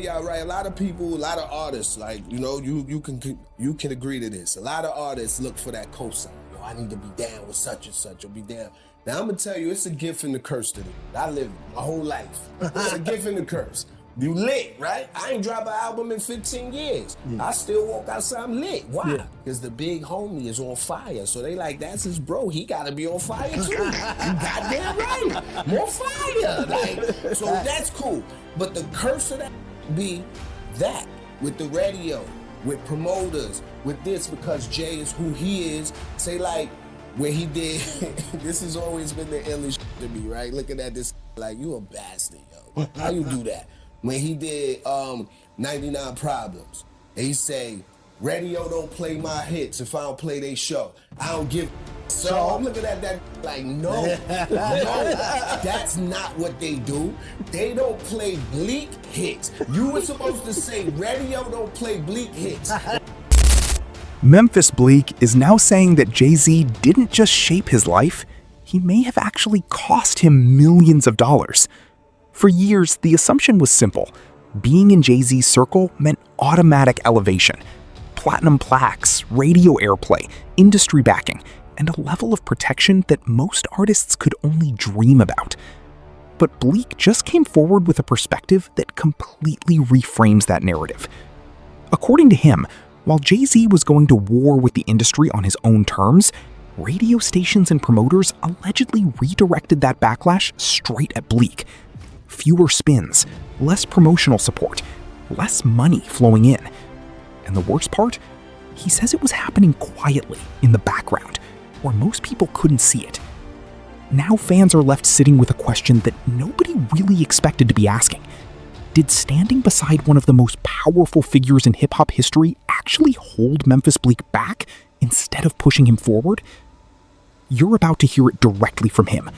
y'all, right? A lot of people, a lot of artists, like, you know, you can agree to this. A lot of artists look for that cosign. Yo, I need to be down with such and such, or be down. Now I'm gonna tell you, it's a gift and a curse to me. I lived my whole life. It's a gift and a curse. You lit, right? I ain't dropped an album in 15 years. I still walk outside, I'm lit. Why? Because the big homie is on fire. So they like, that's his bro. He gotta be on fire too. You goddamn right. More fire. Like, so that's cool. But the curse of that be that with the radio, with promoters, with this, because Jay is who he is. Say like, when he did, this has always been the illest to me, right? Looking at this, like, you a bastard, yo. How you do that? When he did 99 Problems, and he say, radio don't play my hits if I don't play they show. I don't give. So I'm looking at that like, no, that's not what they do. They don't play Bleek hits. You were supposed to say radio don't play Bleek hits. Memphis Bleek is now saying that Jay-Z didn't just shape his life, he may have actually cost him millions of dollars. For years, the assumption was simple. Being in Jay-Z's circle meant automatic elevation. Platinum plaques, radio airplay, industry backing, and a level of protection that most artists could only dream about. But Bleek just came forward with a perspective that completely reframes that narrative. According to him, while Jay-Z was going to war with the industry on his own terms, radio stations and promoters allegedly redirected that backlash straight at Bleek. Fewer spins, less promotional support, less money flowing in. And the worst part? He says it was happening quietly in the background, where most people couldn't see it. Now fans are left sitting with a question that nobody really expected to be asking. Did standing beside one of the most powerful figures in hip-hop history actually hold Memphis Bleek back instead of pushing him forward? You're about to hear it directly from him.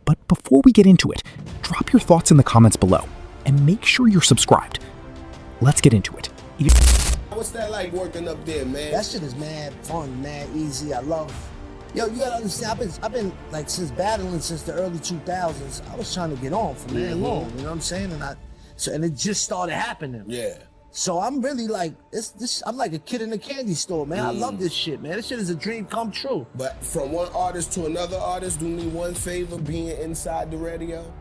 But before we get into it, drop your thoughts in the comments below and make sure you're subscribed. Let's get into it. What's that like working up there, man? That shit is mad fun, mad easy. I love. Yo, you gotta understand. I've been like since battling since the early 2000s. I was trying to get on for mad long. You know what I'm saying? And it just started happening. Yeah. So I'm really like this. I'm like a kid in a candy store, man. I love this shit, man. This shit is a dream come true. But from one artist to another artist, do me one favor, being inside the radio,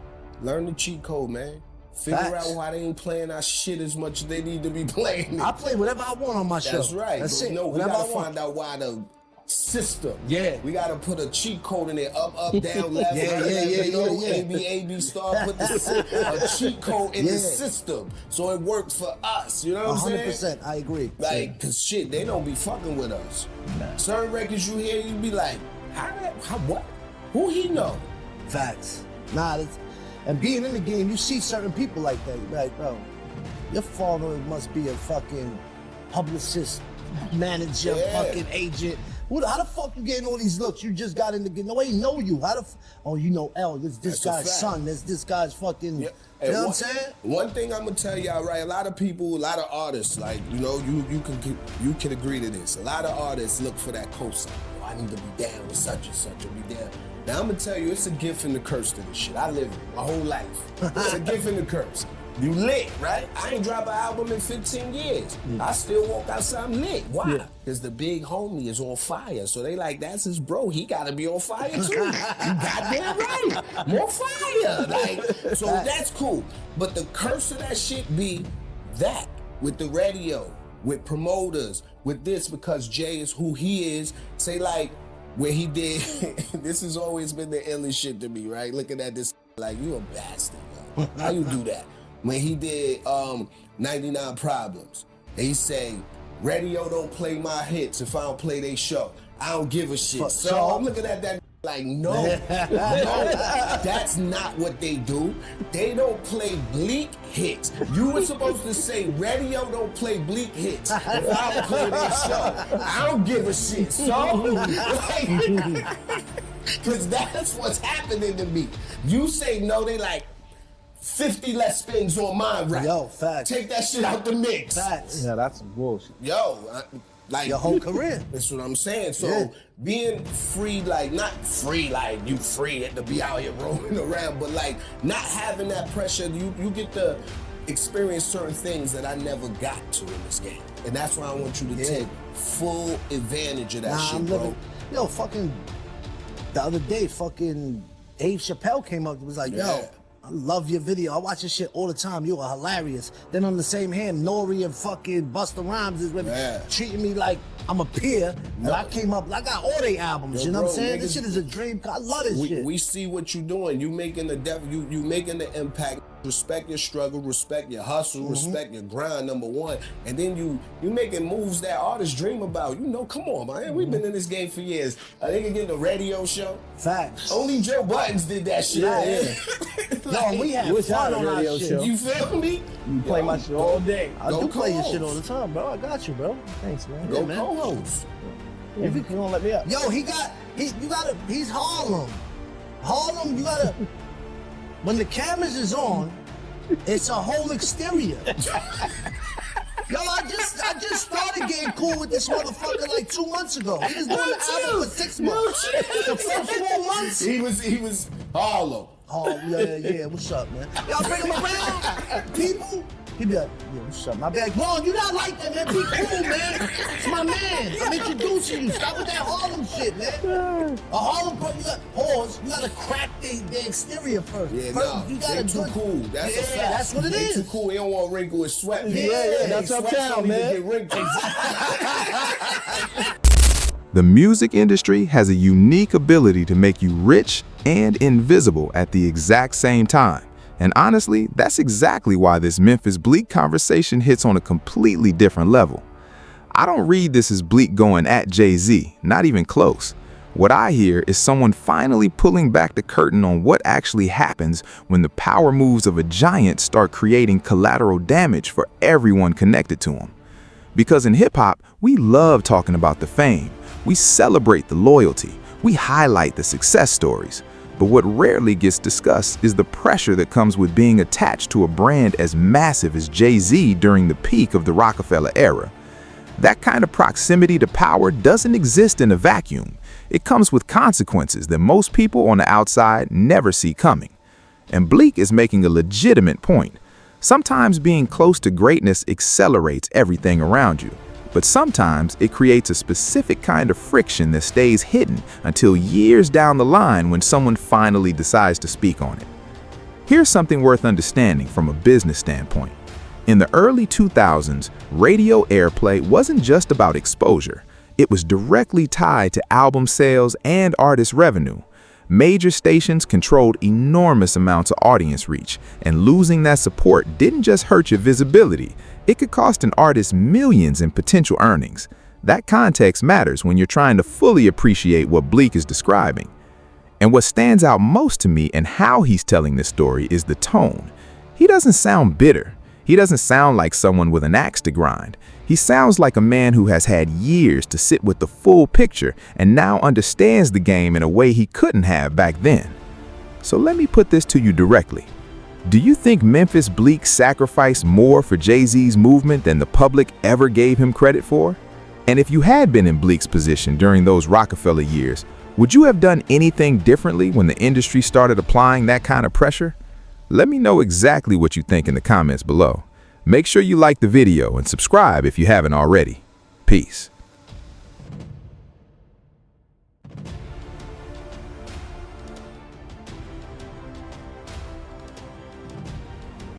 learn the cheat code, man. Figure Facts. out why they ain't playing our shit as much as they need to be playing it. I play whatever I want on my show. That's right. That's But it. no, we Whatever gotta I want. find out why the system. Yeah. We gotta put a cheat code in there, up, down, left, Yeah, right, yeah. A, B, star, put a cheat code in the system so it works for us. You know what I'm saying? 100%. I agree. Like, cause shit, they don't be fucking with us. Certain records you hear, you be like, what? Who he know? Facts. Nah, and being in the game, you see certain people like that. You're like, bro, your father must be a fucking publicist, manager, fucking agent. How the fuck you getting all these looks? You just got in the game. Nobody know you. Oh, you know L. This guy's son. This guy's fucking. Yeah. You know what I'm saying? One thing I'm gonna tell y'all, right? A lot of people, a lot of artists, like, you know, you can agree to this. A lot of artists look for that cosign. Yo, I need to be down with such and such, or be down. Now I'm gonna tell you, it's a gift and a curse to this shit. I lived it my whole life. It's a gift and a curse. You lit, right? I ain't dropped an album in 15 years. I still walk outside, I'm lit. Why? Because the big homie is on fire. So they like, that's his bro. He gotta be on fire too. You goddamn right. More fire. Like, so that's cool. But the curse of that shit be that with the radio, with promoters, with this, because Jay is who he is. Say like, when he did, this has always been the illest shit to me, right? Looking at this, like, you a bastard, yo. How you do that? When he did 99 Problems, and he say, radio don't play my hits if I don't play they show. I don't give a shit. So I'm looking at that like, no, that's not what they do. They don't play Bleek hits. You were supposed to say, radio don't play Bleek hits if I don't play their show. I don't give a shit, so. Because that's what's happening to me. You say no, they like, 50 less spins on mine, right? Yo, facts. Take that shit out the mix. Facts. Yeah, that's some bullshit. Yo, like Your whole career. That's what I'm saying. So being free, like not free, like you free to be out here roaming around, but like not having that pressure. You get the experienced certain things that I never got to in this game. And that's why I want you to take full advantage of that shit, bro. Yo, fucking, the other day, fucking Dave Chappelle came up and was like, yo, I love your video. I watch your shit all the time. You are hilarious. Then on the same hand, Nori and fucking Busta Rhymes is with treating me like I'm a peer. And I came up, I got all their albums. You know what I'm saying? This shit is a dream. I love this shit. We see what you're doing. You making you making the impact. Respect your struggle, respect your hustle, respect your grind, number one. And then you making moves that artists dream about. You know, come on, man. We've been in this game for years. A nigga getting a radio show. Facts. Only Joe Buttons did that shit. No, we had fun on our shit. Show. You feel me? You play my shit all day. I do play your shit all the time, bro. I got you, bro. Thanks, man. Go co-host. Yeah, you don't let me up. Yo, he's Harlem. Harlem, you gotta, when the cameras is on, it's a whole exterior. Yo, I just started getting cool with this motherfucker like 2 months ago. He was doing the album for 6 months. The first 4 months. He was Harlem. Oh, yeah. What's up, man? Y'all bring him around, people. He be like, yeah, what's up? My bag, Ron, you not like that, man. Be cool, man. It's my man. I'm introducing you. Stop with that Harlem shit, man. A Harlem, you got pause. You gotta crack the exterior first. Yeah, first, you gotta too cool. That's a fact. That's what it they is. Too cool. He don't want to wrinkle his sweat. Yeah, that's uptown, man. The music industry has a unique ability to make you rich and invisible at the exact same time. And honestly, that's exactly why this Memphis Bleek conversation hits on a completely different level. I don't read this as Bleek going at Jay-Z, not even close. What I hear is someone finally pulling back the curtain on what actually happens when the power moves of a giant start creating collateral damage for everyone connected to him. Because in hip-hop, we love talking about the fame. We celebrate the loyalty. We highlight the success stories. But what rarely gets discussed is the pressure that comes with being attached to a brand as massive as Jay-Z during the peak of the Rockefeller era. That kind of proximity to power doesn't exist in a vacuum. It comes with consequences that most people on the outside never see coming. And Bleek is making a legitimate point. Sometimes being close to greatness accelerates everything around you. But sometimes it creates a specific kind of friction that stays hidden until years down the line when someone finally decides to speak on it. Here's something worth understanding from a business standpoint. In the early 2000s, radio airplay wasn't just about exposure. It was directly tied to album sales and artist revenue. Major stations controlled enormous amounts of audience reach, and losing that support didn't just hurt your visibility. It could cost an artist millions in potential earnings. That context matters when you're trying to fully appreciate what Bleek is describing. And what stands out most to me in how he's telling this story is the tone. He doesn't sound bitter. He doesn't sound like someone with an axe to grind. He sounds like a man who has had years to sit with the full picture and now understands the game in a way he couldn't have back then. So let me put this to you directly. Do you think Memphis Bleek sacrificed more for Jay-Z's movement than the public ever gave him credit for? And if you had been in Bleek's position during those Rockefeller years, would you have done anything differently when the industry started applying that kind of pressure? Let me know exactly what you think in the comments below. Make sure you like the video and subscribe if you haven't already. Peace.